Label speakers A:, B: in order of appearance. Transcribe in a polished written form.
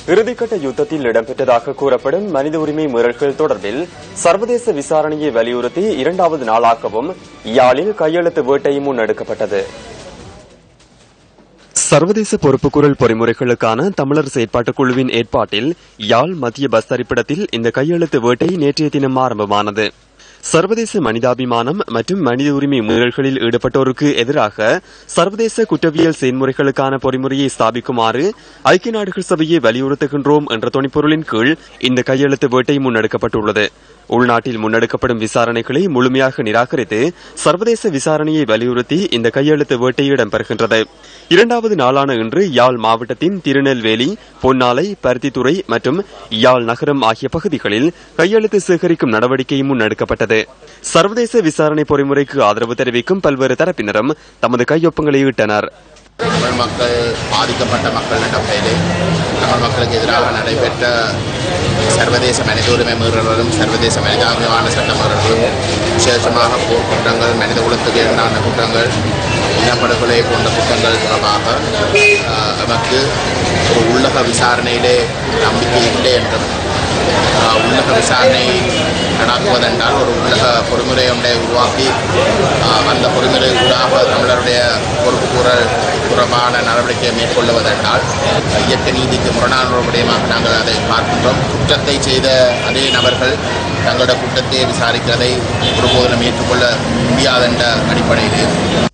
A: இறுதிக்கட்ட யுத்தத்தில் இடம்பெற்றதாக கூறப்படும் மனித உரிமை மீறல்கள் தொடர்பில் சர்வதேச விசாரணையை வலியுறுத்தி 2வது நாளாகவும் யாழில் கையெழுத்து வேட்டை முன்னெடுக்கப்பட்டது. சர்வதேச பொறுப்புக்கூறல் பொறிமுறைகளுக்கான தமிழர் செயற்பாட்டுக் குழுவின் ஏற்பாட்டில் யாழ் மத்திய பஸ் தரிப்பிடத்தில் இந்த கையெழுத்து வேட்டை நேற்றைய தினம் ஆரம்பமானது. சர்வதேச மனிதாபிமானம் மற்றும் மனித உரிமை மீறல்களில் ஈடுபட்டோருக்கு எதிராக சர்வதேச குற்றவியல் செயல்முறைகளுக்கான பொறிமுறையை ஸ்தாபிக்குமாறு ஐக்கிய நாடுகள் சபையை வலியுறுத்துகின்றோம் என்ற துணைப்பொருளின் கீழ் இந்த கையெழுத்து வேட்டை முன்னெடுக்கப்பட்டுள்ளது. உள்நாட்டில் முன்னெடுக்கப்படும் விசாரணைகளை முழுமையாக நிராகரித்து சர்வதேச விசாரணையை வலியுறுத்தி இந்த கையெழுத்து வேட்டை இடம்பெறுகின்றது. 2வது நாளான இன்று யாழ் மாவட்டத்தின் திருநெல்வேலி, பொன்னாலை, பருத்தித்துறை மற்றும் யாழ் நகரம் ஆகிய பகுதிகளில் கையெழுத்து சேகரிக்கும் நடவடிக்கை முன்னெடுக்கப்பட்டது. சர்வதேச விசாரணை பொறிமுறைக்கு ஆதரவு தெரிவிக்கும் பல்வேறு தரப்பினரும் தமது கையொப்பங்களை இட்டனர்.
B: தமிழ் மக்கள் பாதிக்கப்பட்ட மக்கள் என்ற பெயரில் தமிழ் மக்களுக்கு எதிராக நடைபெற்ற சர்வதேச மனித உரிமை மீறல்களும் சர்வதேச மனிதாபிமான சட்ட மீறல்களும் விசேஷமாக போர் குற்றங்கள், மனித குலத்துக்கு எதிரான குற்றங்கள், இனப்படுகொலை போன்ற குற்றங்கள் தொடர்பாக நமக்கு ஒரு உள்ளக விசாரணையிலே நம்பிக்கை இல்லை என்றும் உள்ளக விசாரணை நடாக்குவதென்றால் ஒரு உள்ளக பொறிமுறை ஒன்றை உருவாக்கி அந்த பொறிமுறை ஊடாக தமிழருடைய பொறுப்புக்கூறல் தொடர்பான நடவடிக்கையை மேற்கொள்ளுவதென்றால் இயற்கை நீதிக்கு முரணான ஒரு விடயமாக நாங்கள் அதை பார்க்கின்றோம். குற்றத்தை செய்த அதே நபர்கள் தங்களோட குற்றத்தை விசாரிக்கிறதை ஒருபோதும் ஏற்றுக்கொள்ள முடியாதென்ற அடிப்படையில்